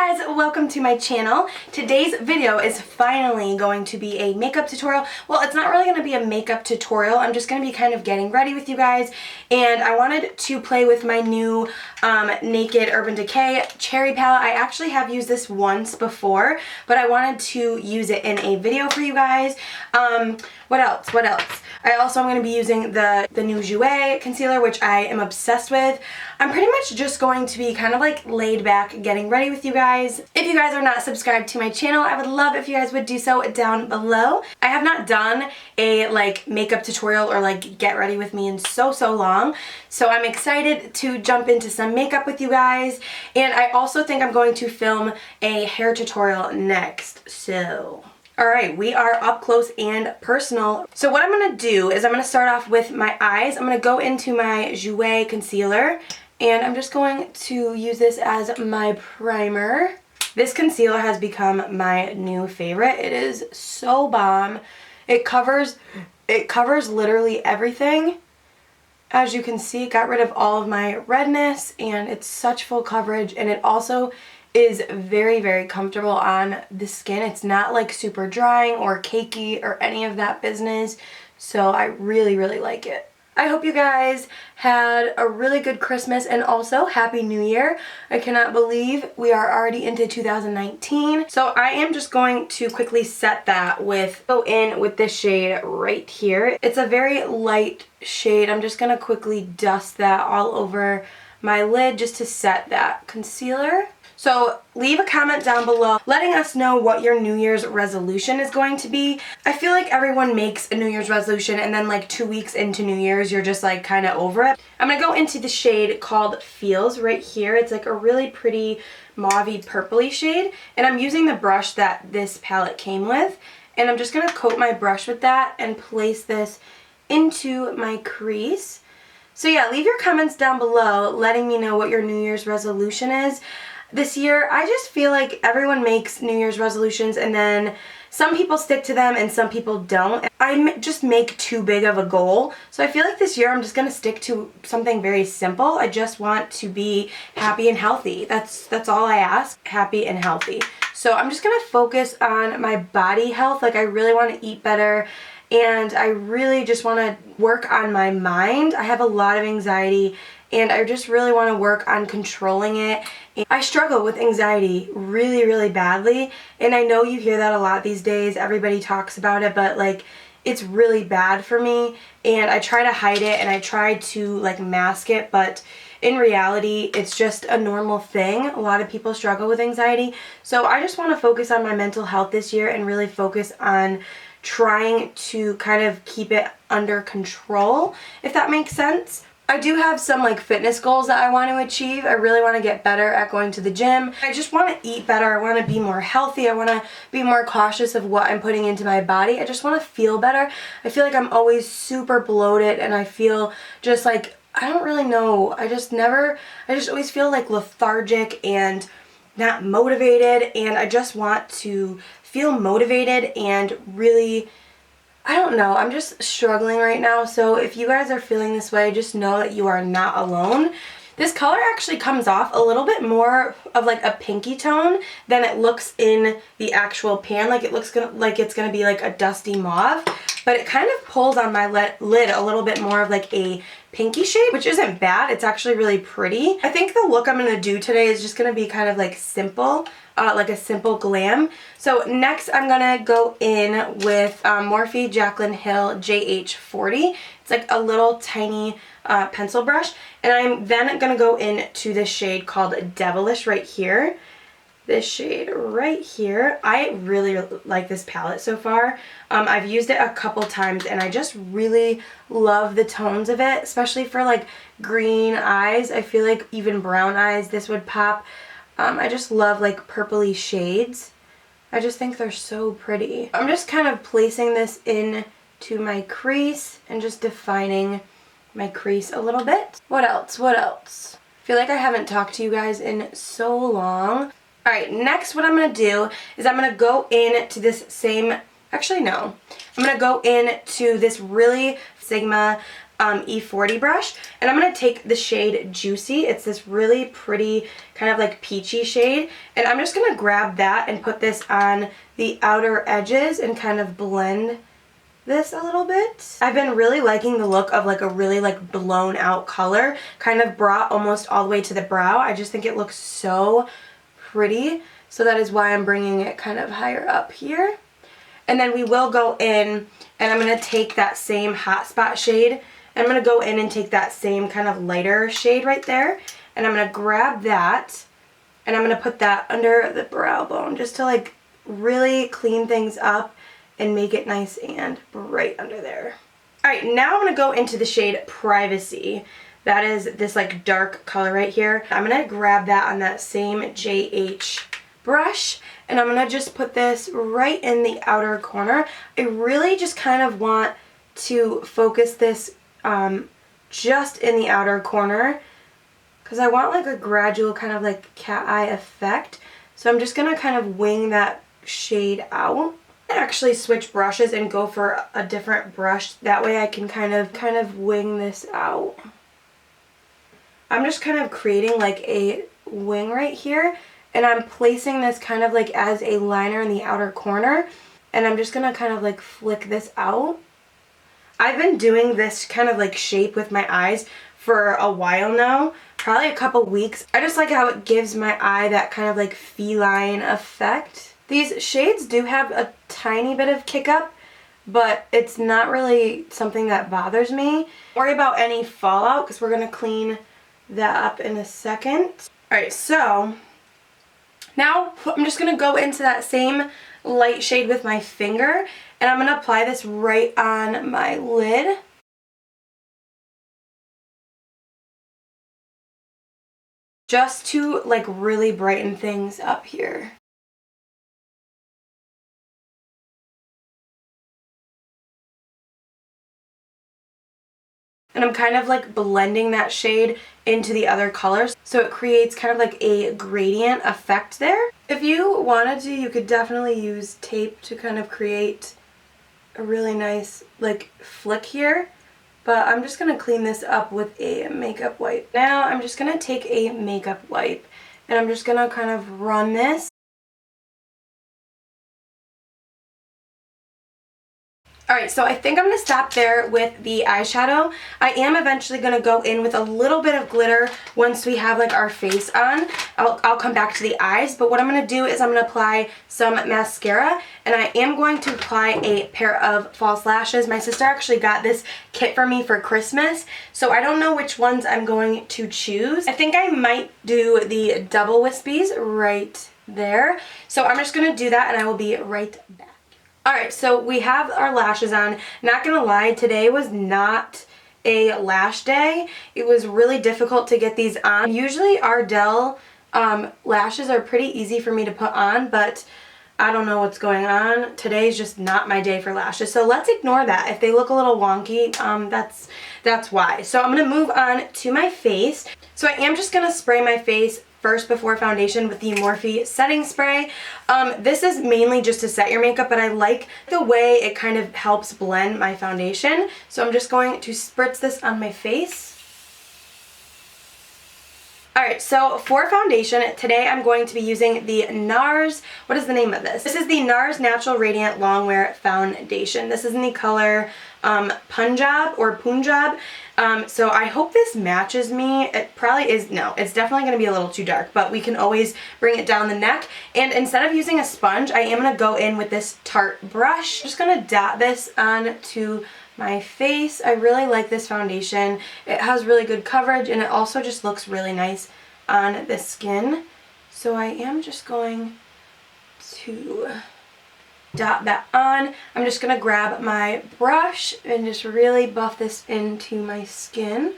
guys, welcome to my channel. Today's video is finally going to be a makeup tutorial. Well, it's not really going to be a makeup tutorial. I'm just going to be kind of getting ready with you guys, and I wanted to play with my new Naked Urban Decay Cherry palette. I actually have used this once before, but I wanted to use it in a video for you guys. What else? I also am going to be using the new Jouer concealer, which I am obsessed with. I'm pretty much just going to be kind of like laid back getting ready with you guys. If you guys are not subscribed to my channel, I would love if you guys would do so down below. I have not done a like makeup tutorial or like get ready with me in so long, so I'm excited to jump into some makeup with you guys, and I also think I'm going to film a hair tutorial next, so... Alright, we are up close and personal. So what I'm going to do is I'm going to start off with my eyes. I'm going to go into my Jouer concealer, and I'm just going to use this as my primer. This concealer has become my new favorite. It is so bomb. It covers literally everything. As you can see, it got rid of all of my redness, and it's such full coverage, and it also is very comfortable on the skin. It's not like super drying or cakey or any of that business, so I really like it. I hope you guys had a really good Christmas and also Happy New Year. I cannot believe we are already into 2019. So I am just going to quickly set that go in with this shade right here. It's a very light shade. I'm just going to quickly dust that all over my lid just to set that concealer. So leave a comment down below letting us know what your New Year's resolution is going to be. I feel like everyone makes a New Year's resolution and then like 2 weeks into New Year's you're just like kind of over it. I'm going to go into the shade called Feels right here. It's like a really pretty mauvey purpley shade, and I'm using the brush that this palette came with, and I'm just going to coat my brush with that and place this into my crease. So yeah, leave your comments down below letting me know what your New Year's resolution is. This year, I just feel like everyone makes New Year's resolutions and then some people stick to them and some people don't. I just make too big of a goal. So I feel like this year I'm just going to stick to something very simple. I just want to be happy and healthy. That's all I ask, happy and healthy. So I'm just going to focus on my body health. Like I really want to eat better, and I really just want to work on my mind. I have a lot of anxiety, and I just really want to work on controlling it. I struggle with anxiety really badly, and I know you hear that a lot these days. Everybody talks about it, but like it's really bad for me, and I try to hide it and I try to like mask it, but in reality it's just a normal thing. A lot of people struggle with anxiety, so I just want to focus on my mental health this year and really focus on trying to kind of keep it under control, if that makes sense. I do have some like fitness goals that I want to achieve. I really want to get better at going to the gym. I just want to eat better. I want to be more healthy. I want to be more cautious of what I'm putting into my body. I just want to feel better. I feel like I'm always super bloated, and I feel just like, I don't really know. I just always feel like lethargic and not motivated, and I just want to feel motivated and really, I don't know, I'm just struggling right now. So if you guys are feeling this way, just know that you are not alone. This color actually comes off a little bit more of like a pinky tone than it looks in the actual pan. Like it looks like it's gonna be like a dusty mauve, but it kind of pulls on my lid a little bit more of like a pinky shade, which isn't bad. It's actually really pretty. I think the look I'm gonna do today is just gonna be kind of like simple, like a simple glam. So next I'm gonna go in with Morphe Jaclyn Hill JH40. It's like a little tiny pencil brush, and I'm then gonna go into this shade called Devilish right here. This shade right here. I really like this palette so far. I've used it a couple times, and I just really love the tones of it, especially for like green eyes. I feel like even brown eyes, this would pop. I just love like purpley shades. I just think they're so pretty. I'm just kind of placing this into my crease and just defining my crease a little bit. What else? I feel like I haven't talked to you guys in so long. Alright, next what I'm going to do is I'm going to go into this same, actually no, I'm going to go into this really Sigma E40 brush, and I'm going to take the shade Juicy. It's this really pretty kind of like peachy shade, and I'm just going to grab that and put this on the outer edges and kind of blend this a little bit. I've been really liking the look of like a really like blown out color, kind of brought almost all the way to the brow. I just think it looks so pretty, so that is why I'm bringing it kind of higher up here. And then we will go in, and I'm going to take that same Hot Spot shade, and I'm going to go in and take that same kind of lighter shade right there, and I'm going to grab that, and I'm going to put that under the brow bone just to like really clean things up and make it nice and bright under there. Alright, now I'm going to go into the shade Privacy. That is this like dark color right here. I'm going to grab that on that same JH brush, and I'm going to just put this right in the outer corner. I really just kind of want to focus this just in the outer corner, because I want like a gradual kind of like cat eye effect. So I'm just going to kind of wing that shade out. I actually switch brushes and go for a different brush. That way I can kind of wing this out. I'm just kind of creating like a wing right here, and I'm placing this kind of like as a liner in the outer corner, and I'm just going to kind of like flick this out. I've been doing this kind of like shape with my eyes for a while now, probably a couple weeks. I just like how it gives my eye that kind of like feline effect. These shades do have a tiny bit of kick up, but it's not really something that bothers me. Don't worry about any fallout, because we're going to clean that up in a second. Alright, so now I'm just going to go into that same light shade with my finger, and I'm going to apply this right on my lid. Just to like really brighten things up here. And I'm kind of like blending that shade into the other colors, so it creates kind of like a gradient effect there. If you wanted to, you could definitely use tape to kind of create a really nice like flick here, but I'm just going to clean this up with a makeup wipe. Now I'm just going to take a makeup wipe, and I'm just going to kind of run this. Alright, so I think I'm going to stop there with the eyeshadow. I am eventually going to go in with a little bit of glitter once we have like our face on. I'll come back to the eyes, but what I'm going to do is I'm going to apply some mascara, and I am going to apply a pair of false lashes. My sister actually got this kit for me for Christmas, so I don't know which ones I'm going to choose. I think I might do the double wispies right there. So I'm just going to do that, and I will be right back. Alright, so we have our lashes on. Not gonna lie, today was not a lash day. It was really difficult to get these on. Usually Ardel lashes are pretty easy for me to put on, but I don't know what's going on. Today's just not my day for lashes, so let's ignore that. If they look a little wonky, that's why. So I'm gonna move on to my face. So I am just gonna spray my face first before foundation with the Morphe setting spray. This is mainly just to set your makeup, but I like the way it kind of helps blend my foundation. So I'm just going to spritz this on my face. Alright, so for foundation, today I'm going to be using the Nars, what is the name of this? This is the Nars Natural Radiant Longwear Foundation. This is in the color Punjab or Punjab. So I hope this matches me. It probably is, no, it's definitely going to be a little too dark, but we can always bring it down the neck. And instead of using a sponge, I am going to go in with this Tarte brush. I'm just going to dot this onto my face. I really like this foundation. It has really good coverage, and it also just looks really nice on the skin. So I am just going to dot that on. I'm just going to grab my brush and just really buff this into my skin.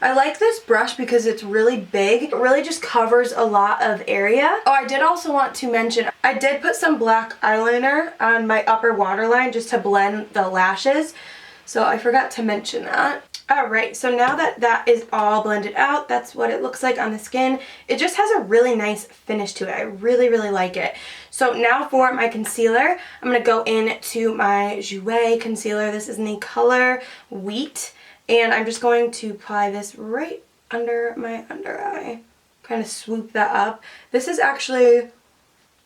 I like this brush because it's really big. It really just covers a lot of area. Oh, I did also want to mention, I did put some black eyeliner on my upper waterline just to blend the lashes. So I forgot to mention that. Alright, so now that that is all blended out, that's what it looks like on the skin. It just has a really nice finish to it. I really, really like it. So now for my concealer, I'm going to go into my Jouer concealer. This is in the color Wheat. And I'm just going to apply this right under my under eye. Kind of swoop that up. This is actually,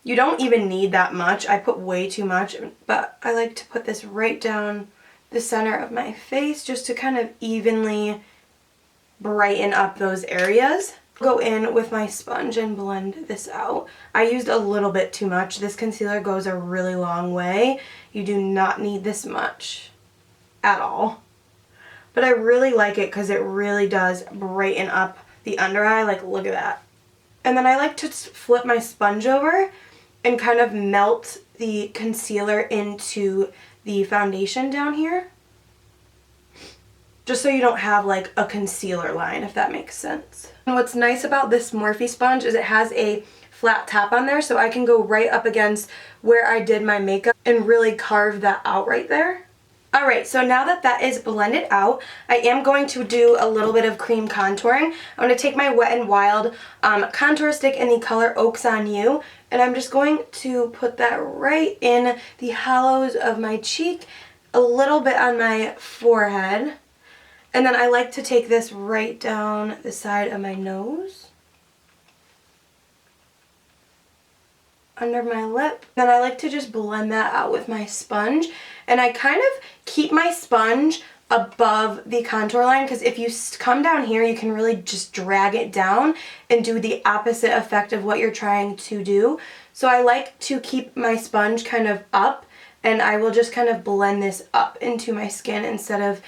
you don't even need that much. I put way too much, but I like to put this right down the center of my face just to kind of evenly brighten up those areas. Go in with my sponge and blend this out. I used a little bit too much. This concealer goes a really long way. You do not need this much at all. But I really like it because it really does brighten up the under eye. Like, look at that. And then I like to flip my sponge over and kind of melt the concealer into the foundation down here. Just so you don't have like a concealer line, if that makes sense. And what's nice about this Morphe sponge is it has a flat top on there, so I can go right up against where I did my makeup and really carve that out right there. Alright, so now that that is blended out, I am going to do a little bit of cream contouring. I'm going to take my Wet n Wild contour stick in the color Oaks on You, and I'm just going to put that right in the hollows of my cheek, a little bit on my forehead, and then I like to take this right down the side of my nose, under my lip. Then I like to just blend that out with my sponge, and I kind of keep my sponge above the contour line because if you come down here you can really just drag it down and do the opposite effect of what you're trying to do. So I like to keep my sponge kind of up, and I will just kind of blend this up into my skin instead of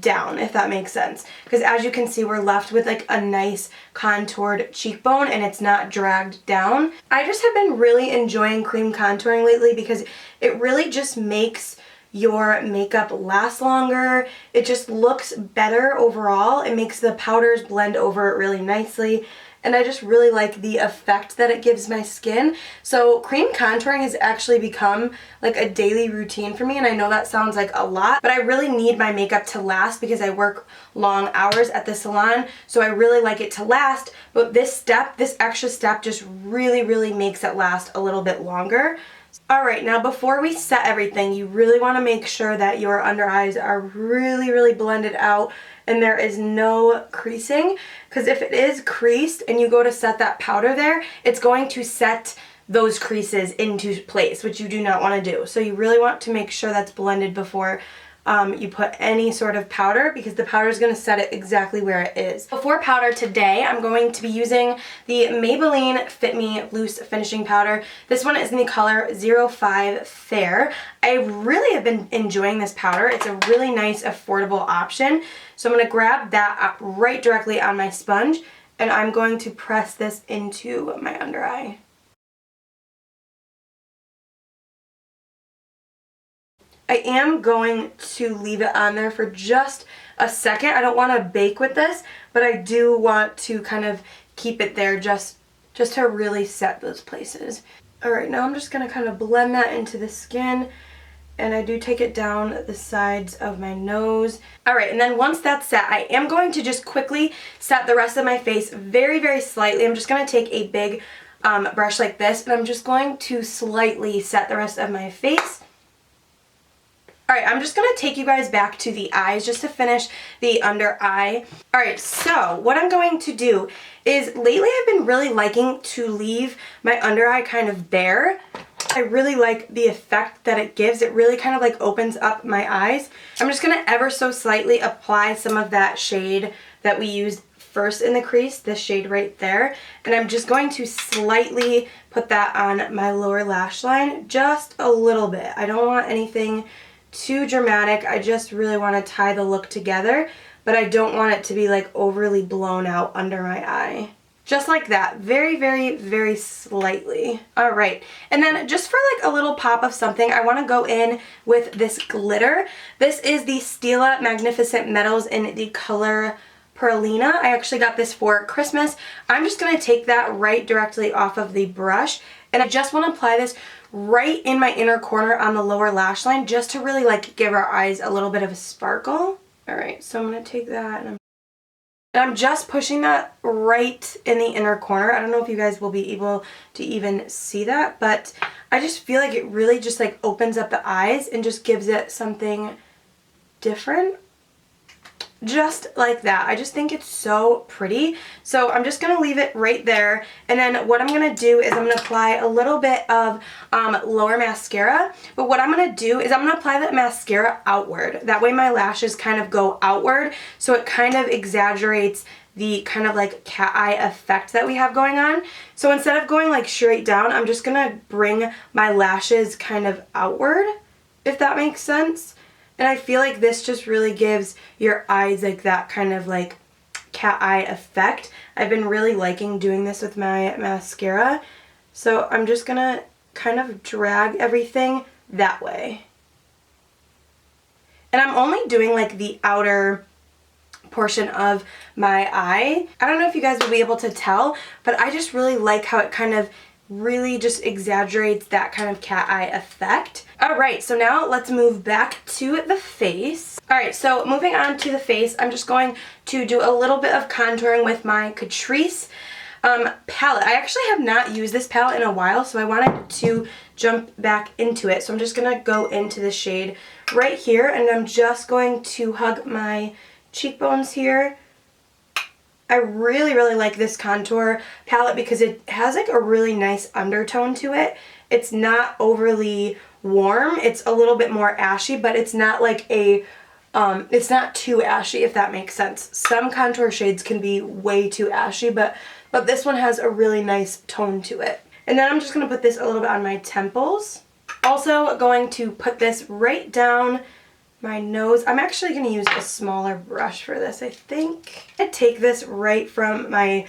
down, if that makes sense. Because as you can see, we're left with like a nice contoured cheekbone and it's not dragged down. I just have been really enjoying cream contouring lately because it really just makes your makeup last longer. It just looks better overall. It makes the powders blend over it really nicely. And I just really like the effect that it gives my skin. So cream contouring has actually become like a daily routine for me, and I know that sounds like a lot, but I really need my makeup to last because I work long hours at the salon, so I really like it to last, but this extra step just really makes it last a little bit longer. Alright, now before we set everything, you really want to make sure that your under eyes are really blended out and there is no creasing, because if it is creased and you go to set that powder there, it's going to set those creases into place, which you do not want to do. So you really want to make sure that's blended before you put any sort of powder, because the powder is going to set it exactly where it is. For powder today, I'm going to be using the Maybelline Fit Me Loose Finishing Powder. This one is in the color 05 Fair. I really have been enjoying this powder. It's a really nice, affordable option. So I'm going to grab that right directly on my sponge, and I'm going to press this into my under eye. I am going to leave it on there for just a second. I don't want to bake with this, but I do want to kind of keep it there just to really set those places. Alright, now I'm just going to kind of blend that into the skin, and I do take it down the sides of my nose. Alright, and then once that's set, I am going to just quickly set the rest of my face very slightly. I'm just going to take a big brush like this, and I'm just going to slightly set the rest of my face. Alright, I'm just going to take you guys back to the eyes just to finish the under eye. Alright, so what I'm going to do is lately I've been really liking to leave my under eye kind of bare. I really like the effect that it gives. It really kind of like opens up my eyes. I'm just going to ever so slightly apply some of that shade that we used first in the crease, this shade right there, and I'm just going to slightly put that on my lower lash line, just a little bit. I don't want anything too dramatic. I just really want to tie the look together, but I don't want it to be like overly blown out under my eye. Just like that, very slightly. Alright, and then just for like a little pop of something, I want to go in with this glitter. This is the Stila Magnificent Metals in the color Perlina. I actually got this for Christmas. I'm just going to take that right directly off of the brush, and I just want to apply this right in my inner corner on the lower lash line, just to really like give our eyes a little bit of a sparkle. Alright, so I'm going to take that and I'm just pushing that right in the inner corner. I don't know if you guys will be able to even see that, but I just feel like it really just like opens up the eyes and just gives it something different. just like that. I just think it's so pretty. So I'm just going to leave it right there. And then what I'm going to do is I'm going to apply a little bit of lower mascara. But what I'm going to do is I'm going to apply that mascara outward. That way my lashes kind of go outward. So it kind of exaggerates the kind of like cat eye effect that we have going on. So instead of going like straight down, I'm just going to bring my lashes kind of outward, if that makes sense. And I feel like this just really gives your eyes like that kind of like cat eye effect. I've been really liking doing this with my mascara. So I'm just gonna kind of drag everything that way. And I'm only doing like the outer portion of my eye. I don't know if you guys will be able to tell, but I just really like how it kind of really just exaggerates that kind of cat eye effect. Alright, so now let's move back to the face. Alright, so moving on to the face, I'm just going to do a little bit of contouring with my Catrice palette. I actually have not used this palette in a while, so I wanted to jump back into it. So I'm just going to go into the shade right here, and I'm just going to hug my cheekbones here. I really, really like this contour palette because it has like a really nice undertone to it. It's not overly warm. It's a little bit more ashy, but it's not like a, it's not too ashy, if that makes sense. Some contour shades can be way too ashy, but this one has a really nice tone to it. And then I'm just going to put this a little bit on my temples. Also going to put this right down my nose. I'm actually going to use a smaller brush for this, I think. I take this right from my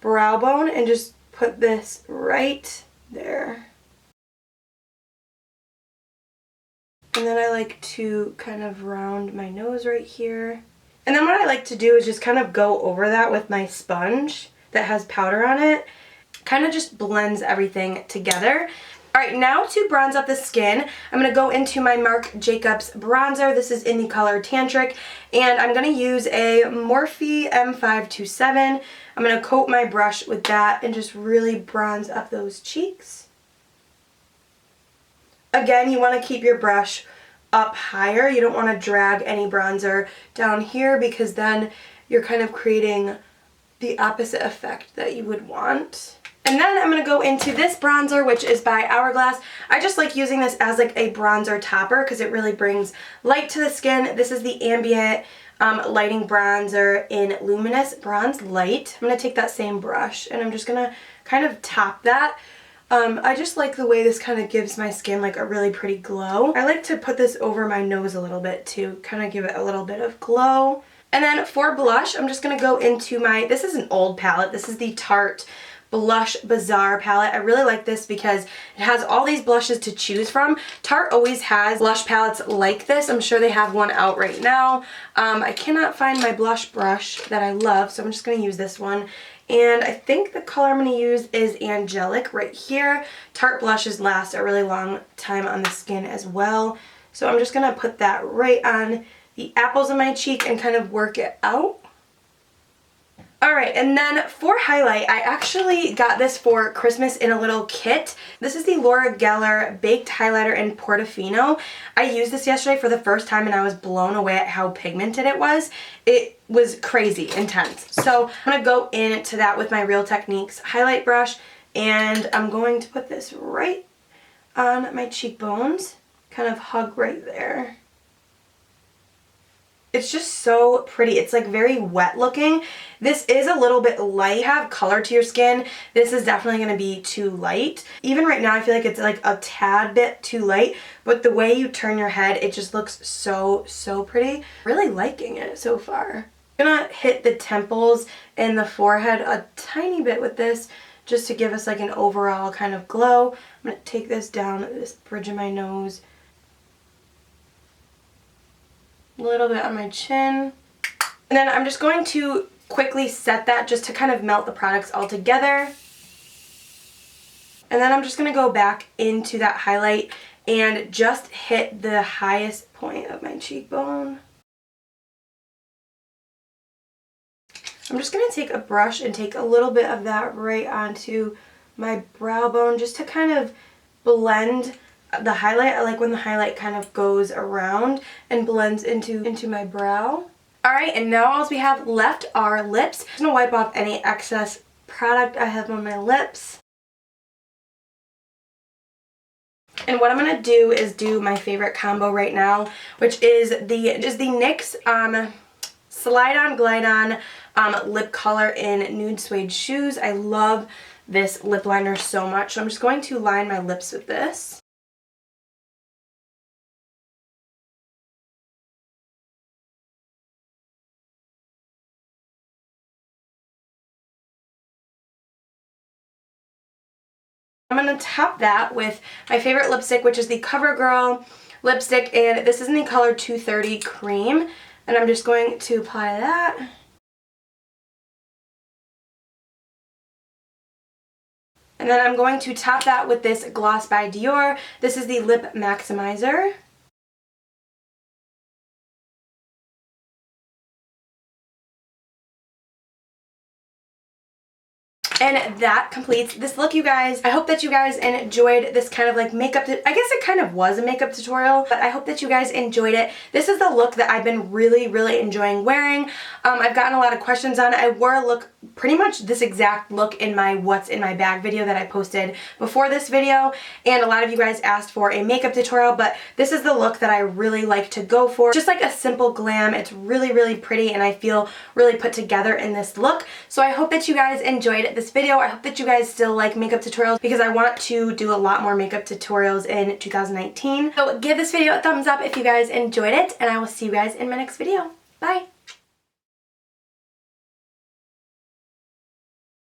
brow bone and just put this right there. And then I like to kind of round my nose right here. And then what I like to do is just kind of go over that with my sponge that has powder on it. Kind of just blends everything together. Alright, now to bronze up the skin, I'm going to go into my Marc Jacobs bronzer. This is in the color Tantric, and I'm going to use a Morphe M527. I'm going to coat my brush with that and just really bronze up those cheeks. Again, you want to keep your brush up higher. You don't want to drag any bronzer down here because then you're kind of creating the opposite effect that you would want. And then I'm going to go into this bronzer, which is by Hourglass. I just like using this as like a bronzer topper because it really brings light to the skin. This is the Ambient Lighting Bronzer in Luminous Bronze Light. I'm going to take that same brush and I'm just going to kind of top that. I just like the way this kind of gives my skin like a really pretty glow. I like to put this over my nose a little bit to kind of give it a little bit of glow. And then for blush, I'm just going to go into my, this is an old palette. This is the Tarte Blush Bazaar palette. I really like this because it has all these blushes to choose from. Tarte always has blush palettes like this. I'm sure they have one out right now. I cannot find my blush brush that I love, so I'm just going to use this one. And I think the color I'm going to use is Angelic right here. Tarte blushes last a really long time on the skin as well. So I'm just going to put that right on the apples of my cheek and kind of work it out. Alright, and then for highlight, I actually got this for Christmas in a little kit. This is the Laura Geller Baked Highlighter in Portofino. I used this yesterday for the first time and I was blown away at how pigmented it was. It was crazy intense. So I'm going to go into that with my Real Techniques highlight brush and I'm going to put this right on my cheekbones. Kind of hug right there. It's just so pretty. It's like very wet looking. This is a little bit light. Have color to your skin. This is definitely going to be too light. Even right now I feel like it's like a tad bit too light, but the way you turn your head, it just looks so, so pretty. Really liking it so far. I'm going to hit the temples and the forehead a tiny bit with this just to give us like an overall kind of glow. I'm going to take this down this bridge of my nose. A little bit on my chin. And then I'm just going to quickly set that just to kind of melt the products all together. And then I'm just going to go back into that highlight and just hit the highest point of my cheekbone. I'm just going to take a brush and take a little bit of that right onto my brow bone just to kind of blend the highlight. I like when the highlight kind of goes around and blends into my brow. Alright, and now all we have left are lips. I'm going to wipe off any excess product I have on my lips. And what I'm going to do is do my favorite combo right now, which is the NYX Slide On Glide On lip color in Nude Suede Shoes. I love this lip liner so much, so I'm just going to line my lips with this. I'm going to top that with my favorite lipstick, which is the CoverGirl lipstick, and this is in the color 230 Cream, and I'm just going to apply that. And then I'm going to top that with this gloss by Dior. This is the Lip Maximizer. And that completes this look, you guys. I hope that you guys enjoyed this kind of like makeup, I guess it kind of was a makeup tutorial, but I hope that you guys enjoyed it. This is the look that I've been really enjoying wearing. I've gotten a lot of questions on it. I wore a look, pretty much this exact look in my what's in my bag video that I posted before this video, and a lot of you guys asked for a makeup tutorial, but this is the look that I really like to go for. Just like a simple glam. It's really pretty, and I feel really put together in this look. So I hope that you guys enjoyed this video. I hope that you guys still like makeup tutorials, because I want to do a lot more makeup tutorials in 2019. So give this video a thumbs up if you guys enjoyed it, and I will see you guys in my next video. Bye!